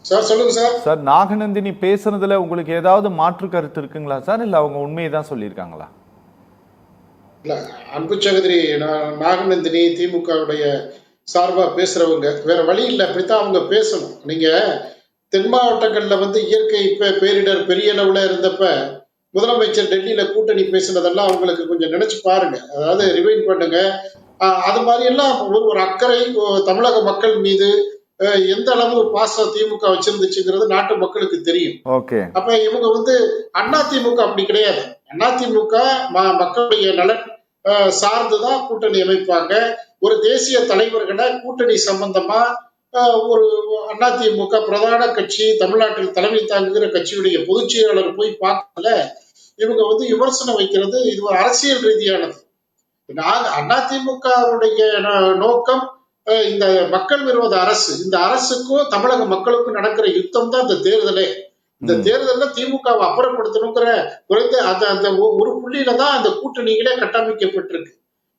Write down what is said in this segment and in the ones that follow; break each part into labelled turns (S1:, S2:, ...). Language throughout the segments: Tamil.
S1: சார் சொல்லுங்க சார்.
S2: சார் நாகநந்தினி பேசுனதுல உங்களுக்கு ஏதாவது மாற்று கருத்து இருக்குங்களா சார், இல்ல அவங்க உண்மையை தான் சொல்லியிருக்காங்களா?
S1: இல்ல, அன்பு சகோதரி நாகநந்தினி திமுகவுடைய சார்பா பேசுறவங்க வேற வழி இல்லை, அப்படித்தான் அவங்க பேசணும். நீங்க தென் மாவட்டங்கள்ல இயற்கை பேரிடர் பெரிய அளவுல இருந்தப்ப முதலமைச்சர் டெல்லியில கூட்டணி பேசுனதெல்லாம் அவங்களுக்கு கொஞ்சம் நினைச்சு பாருங்க, அதாவது ரிவைண்ட் பண்ணுங்க. அது மாதிரி எல்லாம் ஒரு அக்கறை தமிழக மக்கள் மீது எந்த அளவு பாசம் திமுக வச்சிருந்துச்சுங்கிறது நாட்டு மக்களுக்கு தெரியும். அப்ப இவங்க அண்ணா திமுக அப்படி கிடையாது. அண்ணா திமுக மக்களுடைய நலன் சார்ந்துதான் கூட்டணி அமைப்பாங்க. ஒரு தேசிய தலைவர்களை கூட்டணி சம்பந்தமா ஒரு அதிமுக பிரதான கட்சி, தமிழ்நாட்டில் தலைமை தாங்குகிற கட்சியுடைய பொதுச் செயலாளர் போய் பார்க்கல, இவங்க விமர்சனம் வைக்கிறது இது ஒரு அரசியல் ரீதியானது. அதிமுகவுடைய நோக்கம் இந்த மக்கள் விரோத அரசு, இந்த அரசுக்கும் தமிழக மக்களுக்கும் நடக்கிற யுத்தம் தான் இந்த தேர்தலே. இந்த தேர்தலில் திமுகவை அப்புறப்படுத்தணுங்கிற குறைந்த அந்த ஒரு புள்ளியில தான் அந்த கூட்டணிகளே கட்டமைக்கப்பட்டிருக்கு.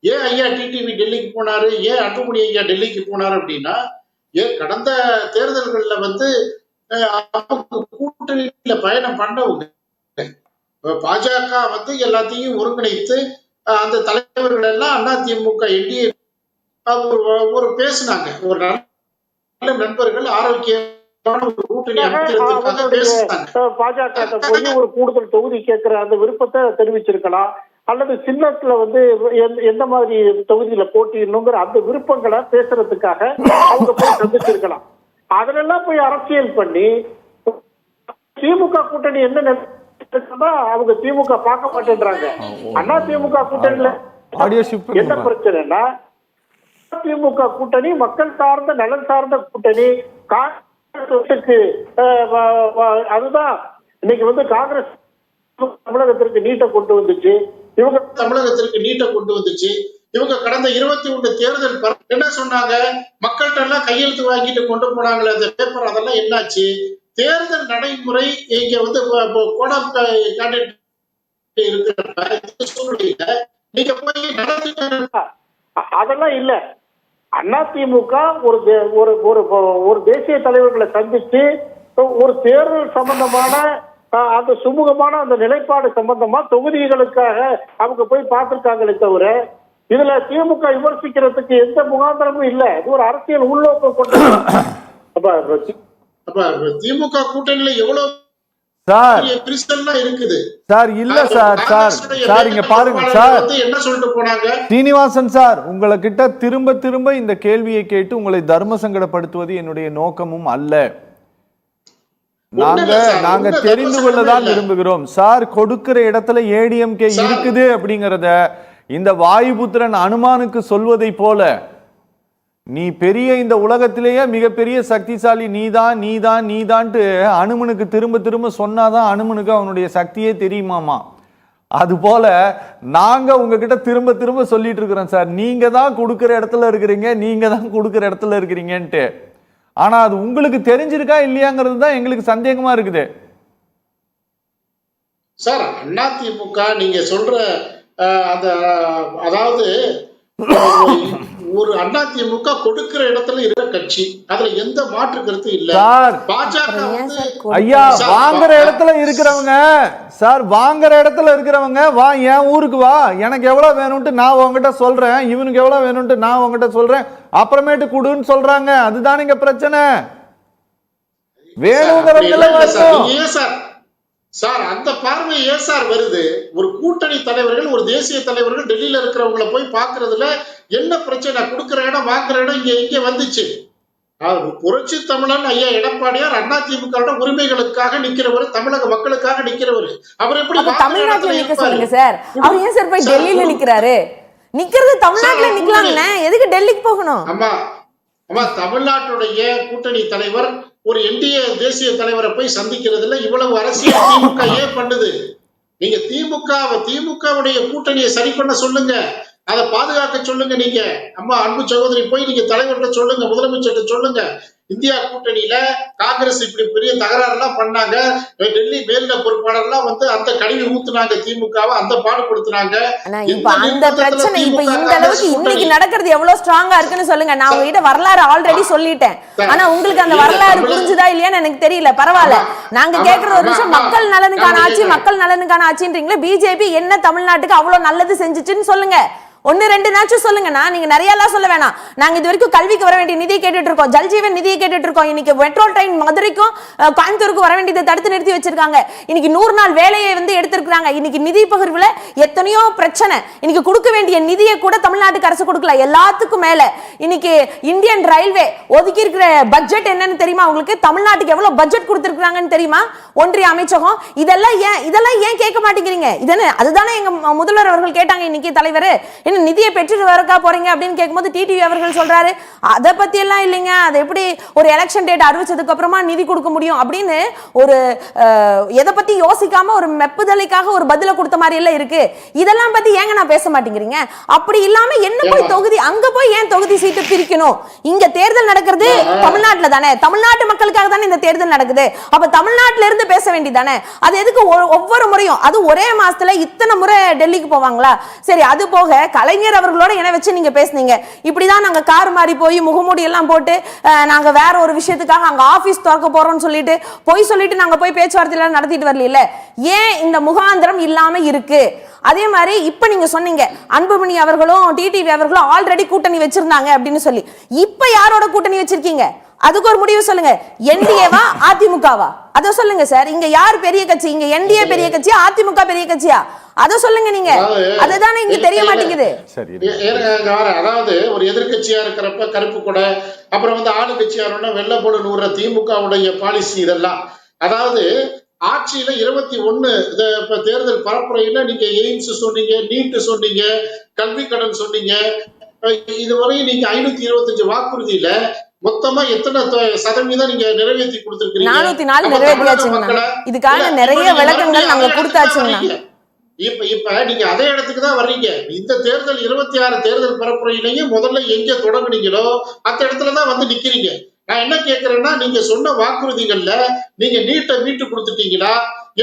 S1: ஏன் ஐயா டிடிவி டெல்லிக்கு போனாரு, ஏன் அன்புமணி ஐயா டெல்லிக்கு போனாரு அப்படின்னா, ஏன் கடந்த தேர்தல்கள்ல கூட்டணியில பயணம் பண்ணவங்க பாஜக எல்லாத்தையும் ஒருங்கிணைத்து அந்த தலைவர்கள் எல்லாம் அதிமுக என்டிஏ ஒரு பேசினாங்க. ஒரு நல்ல நண்பர்கள் ஆரோக்கியமான ஒரு கூட்டணி அமைக்கிறதுக்காக பேசினாங்க.
S3: பாஜக போய் ஒரு கூடுதல் தொகுதி கேட்கிற அந்த விருப்பத்தை தெரிவிச்சிருக்கலாம், அல்லது சின்னத்துல எந்த மாதிரி தொகுதியில போட்டிடணுங்கிற அந்த விருப்பங்களை பேசுறதுக்காக அவங்க போய் சந்திச்சிருக்கலாம். அதெல்லாம் போய் அரசியல் பண்ணி திமுக கூட்டணி என்ன அவங்க திமுக பார்க்க மாட்டேன்றாங்க. அண்ணா திமுக கூட்டணியில என்ன பிரச்சனைனா, திமுக கூட்டணி மக்கள் சார்ந்த நலன் சார்ந்த கூட்டணி. காங்கிரஸுக்கு அதுதான் இன்னைக்கு காங்கிரஸ் தமிழகத்திற்கு நீட்டை கொண்டு வந்துச்சு, இவங்க
S1: தமிழகத்திற்கு நீட்டை கொண்டு வந்துச்சு. இவங்க கடந்த 21 தேர்தல் என்ன சொன்னாங்க, மக்கள்கிட்ட எல்லாம் கையெழுத்து வாங்கிட்டு கொண்டு போனாங்களே அந்த பேப்பர், அதெல்லாம் என்னாச்சு? தேர்தல் நடைமுறை இங்க கோடம் இருக்கிற சூழ்நிலையில நீங்க போய்
S3: அதெல்லாம் இல்ல. அதிமுக ஒரு தேசிய தலைவர்களை சந்திச்சு ஒரு தேர்தல் சம்பந்தமான அந்த சுமூகமான அந்த நிலைப்பாடு சம்பந்தமா தொகுதிகளுக்காக அவங்க போய் பார்த்திருக்காங்களே தவிர இதுல திமுக விமர்சிக்கிறதுக்கு எந்த முகாந்திரமும் இல்ல. இது ஒரு அரசியல் உள்நோக்கம் கொண்டு
S1: திமுக கூட்டணியில எவ்வளவு இருக்குது
S2: சார். இல்ல சார், சார் இங்க பாருங்க சார்,
S1: என்ன சொல்லிட்டு போனாங்க
S2: சீனிவாசன் சார், உங்களை கிட்ட திரும்ப திரும்ப இந்த கேள்வியை கேட்டு உங்களை தர்ம சங்கடப்படுத்துவது என்னுடைய நோக்கமும் அல்ல. நாங்க தெரிந்து கொள்ளதான் விரும்புகிறோம் சார். கொடுக்கிற இடத்துல ஏடிஎம்கே இருக்குது அப்படிங்கறத இந்த வாயுபுத்திரன் அனுமானுக்கு சொல்வதை போல, நீ பெரிய இந்த உலகத்திலேயே மிகப்பெரிய சக்திசாலி நீதான் நீதான் நீதான்ட்டு அனுமனுக்கு திரும்ப திரும்ப சொன்னாதான் அனுமனுக்கு அவனுடைய சக்தியே தெரியுமாமா. அது போல நாங்க உங்ககிட்ட திரும்ப திரும்ப சொல்லிட்டு இருக்கிறோம் சார், நீங்க தான் கொடுக்கிற இடத்துல இருக்கிறீங்க, நீங்க தான் கொடுக்கிற இடத்துல இருக்கிறீங்கன்ட்டு. ஆனா அது உங்களுக்கு தெரிஞ்சிருக்கா இல்லையாங்கிறது தான் எங்களுக்கு சந்தேகமா இருக்குது
S1: சார். அதிமுக நீங்க சொல்ற அந்த அதாவது ஒரு அதிமுக கொடுக்கிற இடத்துல இருக்கிற கட்சி, அதுல எந்த மாற்று கருத்து இல்ல. பாஜக
S2: ஐயா வாங்குற இடத்துல இருக்கிறவங்க சார், வாங்குற இடத்துல இருக்கிறவங்க வா என் ஊருக்கு வா, எனக்கு எவ்வளவு வேணும்ட்டு நான் உங்ககிட்ட சொல்றேன், இவனுக்கு எவ்வளவு வேணும்ட்டு நான் உங்ககிட்ட சொல்றேன், அப்புறமேட்டு குடுன்னு சொல்றாங்க. அதுதான் இங்க பிரச்சனை. வேணுங்கிறவங்க
S1: சார் அந்த பார்வை ஏன் சார் வருது? ஒரு கூட்டணி தலைவர்கள், ஒரு தேசிய தலைவர்கள் டெல்லியில இருக்கிறவங்களை போய் பாக்குறதுல என்ன பிரச்சனை? கொடுக்கிற இடம் வாங்குற இடம் இங்க வந்துச்சு. புரட்சி தமிழன் ஐயா எடப்பாடியார் அதிமுக உரிமைகளுக்காக நிக்கிறவர், தமிழக மக்களுக்காக நிக்கிறவர். அவர் எப்படி
S4: தமிழ்நாட்டுல நிக்க சொல்லுங்க சார்? அவர் ஏன் சார் போய் டெல்லியில நிக்கிறாரு? நிக்கிறது தமிழ்நாட்டுல நிக்கலாம்ல, எதுக்கு டெல்லிக்கு போகணும்?
S1: ஆமா ஆமா, தமிழ்நாட்டுடைய கூட்டணி தலைவர் ஒரு என்டிஏ தேசிய தலைவரை போய் சந்திக்கிறதுல இவ்வளவு அரசியல் திமுக ஏன் பண்ணுது? நீங்க திமுகவுடைய கூட்டணியை சரி பண்ண சொல்லுங்க, அதை பாதுகாக்க சொல்லுங்க. நீங்க அன்பு சகோதரி போய் நீங்க தலைவர்கிட்ட சொல்லுங்க, முதலமைச்சர்கிட்ட சொல்லுங்க, இந்தியா கூட்டணியில காங்கிரஸ் இப்படி பெரிய தகராறு எல்லாம் பண்ணாங்க. டெல்லி மேலிட பொறுப்பாளர் எல்லாம் வந்து அந்த கழுவி ஊத்துனாங்க திமுகவை, அந்த பாடுபடுத்தினாங்க.
S4: இப்ப அந்த பிரச்சனை இப்ப இந்த அளவுக்கு இன்னைக்கு நடக்கிறது எவ்வளவு ஸ்ட்ராங்கா இருக்குன்னு சொல்லுங்க. நான் உங்ககிட்ட வரலாறு ஆல்ரெடி சொல்லிட்டேன். ஆனா உங்களுக்கு அந்த வரலாறு புரிஞ்சுதா இல்லையான்னு எனக்கு தெரியல. பரவாயில்ல, நாங்க கேக்குற ஒரு விஷயம் மக்கள் நலனுக்கான ஆட்சி, மக்கள் நலனுக்கான ஆட்சின்றீங்களே. பிஜேபி என்ன தமிழ்நாட்டுக்கு அவ்வளவு நல்லது செஞ்சுச்சுன்னு சொல்லுங்க. ஒன்னு ரெண்டு நாச்சும் சொல்லுங்கண்ணா. நீங்க நிறைய எல்லாம் சொல்ல வேணாம். நாங்க இது வரைக்கும் கல்விக்கு வர வேண்டிய நிதியை கேட்டுட்டு இருக்கோம், ஜல்ஜீவன் நிதியை கேட்டுட்டு இருக்கோம். இன்னைக்கு மெட்ரோ ட்ரெயின் மதுரைக்கும் கோயம்புத்தூருக்கு வர வேண்டியதை தடுத்து நிறுத்தி வச்சிருக்காங்க. இன்னைக்கு 100 நாள் வேலையை வந்து எடுத்திருக்காங்க. இன்னைக்கு நிதி பகிர்வுல எத்தனையோ பிரச்சனை. இன்னைக்கு கொடுக்க வேண்டிய நிதியை கூட தமிழ்நாட்டுக்கு அரசு கொடுக்கல. எல்லாத்துக்கும் மேல இன்னைக்கு இந்தியன் ரயில்வே ஒதுக்கி இருக்கிற பட்ஜெட் என்னன்னு தெரியுமா உங்களுக்கு? தமிழ்நாட்டுக்கு எவ்வளவு பட்ஜெட் கொடுத்திருக்காங்கன்னு தெரியுமா? ஒன்றிய அமைச்சகம். இதெல்லாம் ஏன் கேட்க மாட்டேங்கிறீங்க? இதென்ன அதுதானே எங்க முதல்வர் அவர்கள் கேட்டாங்க இன்னைக்கு. தலைவர் நிதியை பெற்று வரக்கா போறீங்க அப்படின்னு கேட்கும்போது டிடிவி அவர்கள் சொல்றாரு, அதை பத்தி எல்லாம் இல்லைங்க, அது எப்படி ஒரு எலெக்ஷன் டேட் அறிவிச்சதுக்கு அப்புறமா நிதி கொடுக்க முடியும் அப்படின்னு ஒரு எதை பத்தி யோசிக்காம ஒரு மெப்புதலைக்காக ஒரு பதில கொடுத்த மாதிரி எல்லாம் இருக்கு. இதெல்லாம் பத்தி ஏங்க நான் பேச மாட்டேங்கிறீங்க? அப்படி இல்லாம என்ன போய் தொகுதி அங்க போய் ஏன் தொகுதி சீட்டு பிரிக்கணும்? இங்க தேர்தல் நடக்கிறது தமிழ்நாட்டுல தானே, தமிழ்நாட்டு மக்களுக்காக தானே இந்த தேர்தல் நடக்குது. அப்ப தமிழ்நாட்டுல இருந்து பேச வேண்டியதானே. அது எதுக்கு ஒவ்வொரு முறையும் அது ஒரே மாசத்துல இத்தனை முறை டெல்லிக்கு போவாங்களா? சரி, அது போக கலைஞர் அவர்களோட என்ன வச்சு நீங்க பேசுனீங்க. இப்படிதான் நாங்க கார் மாறி போய் முகமூடி எல்லாம் போட்டு நாங்க வேற ஒரு விஷயத்துக்காக அங்க ஆபீஸ் திறக்க போறோம்னு சொல்லிட்டு நாங்க போய் பேச்சுவார்த்தை எல்லாம் நடத்திட்டு வரல. ஏன் இந்த முகாந்திரம் இல்லாம இருக்கு? அதே மாதிரி இப்ப நீங்க சொன்னீங்க அன்புமணி அவர்களும் டிடிவி அவர்களும் ஆல்ரெடி கூட்டணி வச்சிருந்தாங்க அப்படின்னு சொல்லி. இப்ப யாரோட கூட்டணி வச்சிருக்கீங்க? அதுக்கு ஒரு முடிவு சொல்லுங்க. என்டிஏவா அதிமுகவா? அத சொல்லுங்க சார். இங்க யார் பெரிய கட்சி? இங்க என்டிஏ பெரிய கட்சியா அதிமுக பெரிய கட்சியா? அத சொல்லுங்க நீங்க. அதுதானே இங்க தெரிய மாட்டேங்குது.
S1: அதாவது ஒரு எதிர்கட்சியா இருக்கிறப்ப கருப்பு கொடை, அப்புறம் வந்து ஆளுங்கட்சியா வெள்ளை போல நூற திமுகவுடைய பாலிசி இதெல்லாம். அதாவது ஆட்சியில 21 தேர்தல் பரப்புரையில நீங்க எய்ம்ஸ் சொன்னீங்க, நீட் சொன்னீங்க, கல்வி கடன் சொன்னீங்க. இதுவரை நீங்க 525 வாக்குறுதியில மொத்தமா எத்தனை சதவீதம் நீங்க நிறைவேற்றி கொடுத்திருக்கீங்க?
S4: 404 நிறைவேற்றியாச்சுங்க. இதுக்கான நிறைய விளக்கங்கள் நாங்க கொடுத்தாச்சுங்க.
S1: இப்ப நீங்க அதே இடத்துக்கு தான் வர்றீங்க. இந்த தேர்தல் 26 தேர்தல் பரப்புரையிலேயும் முதல்ல எங்க தொடங்குனீங்களோ அந்த இடத்துலதான் வந்து நிக்கிறீங்க. நான் என்ன கேக்குறேன்னா, நீங்க சொன்ன வாக்குறுதிகள்ல நீங்க நீட்டை மீட்டு கொடுத்துட்டீங்களா?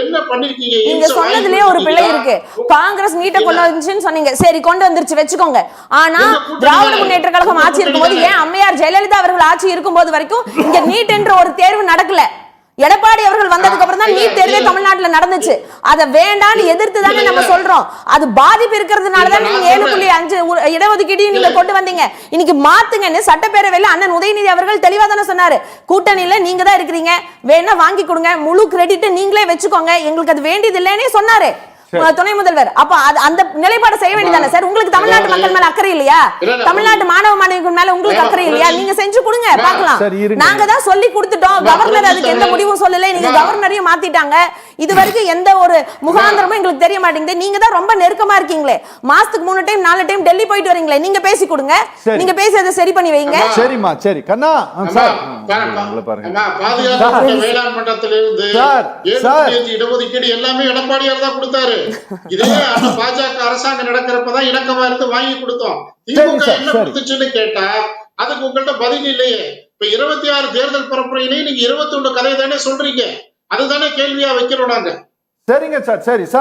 S1: என்ன பண்ணிருக்கீங்க?
S4: நீங்க சொன்னதுலயே ஒரு பிழை இருக்கு. காங்கிரஸ் நீட்டை கொண்டு வந்துச்சுன்னு சொன்னீங்க. சரி, கொண்டு வந்துருச்சு வச்சுக்கோங்க. ஆனா திராவிட முன்னேற்ற கழகம் ஆட்சி இருக்கும்போது, ஏன் அம்மையார் ஜெயலலிதா அவர்கள் ஆட்சி இருக்கும்போது வரைக்கும் இங்க நீட் என்ற ஒரு தேர்வு நடக்கல. எடப்பாடி அவர்கள் வந்ததுக்கு அப்புறம் தான் நீட் தேர்வே தமிழ்நாட்டுல நடந்துச்சு. அத வேண்டான்னு எதிர்த்து தானே நம்ம சொல்றோம். அது பாதிப்பு இருக்கிறதுனாலதான் நீங்க 7.5 இடஒதுக்கீடு நீங்க கொண்டு வந்தீங்க. இன்னைக்கு மாத்துங்கன்னு சட்டப்பேரவையில அண்ணன் உதயநிதி அவர்கள் தெளிவா தானே சொன்னாரு. கூட்டணியில நீங்க தான் இருக்கிறீங்க, வேணா வாங்கி கொடுங்க, முழு கிரெடிட் நீங்களே வச்சுக்கோங்க, எங்களுக்கு அது வேண்டியது இல்லைன்னே சொன்னாரு துணை முதல்வர். அப்ப அந்த நிலைப்பாடு செய்ய வேண்டியதானே சார்? உங்களுக்கு தமிழ்நாட்டு மக்கள் மேல அக்கறை இல்லையா? தமிழ்நாட்டு மாணவ மாணவிகள் மேல உங்களுக்கு அக்கறை இல்லையா? நீங்க செஞ்சு கொடுங்க பார்க்கலாம். நாங்க தான் சொல்லி கொடுத்துட்டோம். கவர்னர் அதுக்கு எந்த முடிவும் சொல்லல. நீங்க கவர்னரையும் மாத்திட்டாங்க. இது வரைக்கும் எந்த ஒரு முகாந்திரமும் எங்களுக்கு தெரிய மாட்டேங்குது. நீங்க தான் ரொம்ப நெருக்கமா இருக்கீங்களே. மாசத்துக்கு 3 டைம் 4 டைம் டெல்லி போயிட்டு வரீங்களே. நீங்க பேசி கொடுங்க, நீங்க பேசி அதை சரி பண்ணி வைங்க.
S2: சரிமா, சரி கண்ணா சார்
S1: பாதுகாப்பு வேளாண் மன்றத்திலிருந்து இடஒதுக்கீடு எல்லாமே எடப்பாடியார் தான் கொடுத்தாரு. இதே அந்த பாஜக அரசாங்கம் நடக்கிறப்பதான் இணக்கமா இருந்து வாங்கி கொடுத்தோம். திமுக என்ன கொடுத்துச்சுன்னு கேட்டா அதுக்கு உங்கள்ட்ட பதில் இல்லையே. இப்ப 26 தேர்தல் பரப்புரையிலேயே நீங்க 21 கதை தானே சொல்றீங்க. அதுதானே கேள்வியா வைக்கிறோம் நாங்க.
S2: சரிங்க சார். சரி சார்.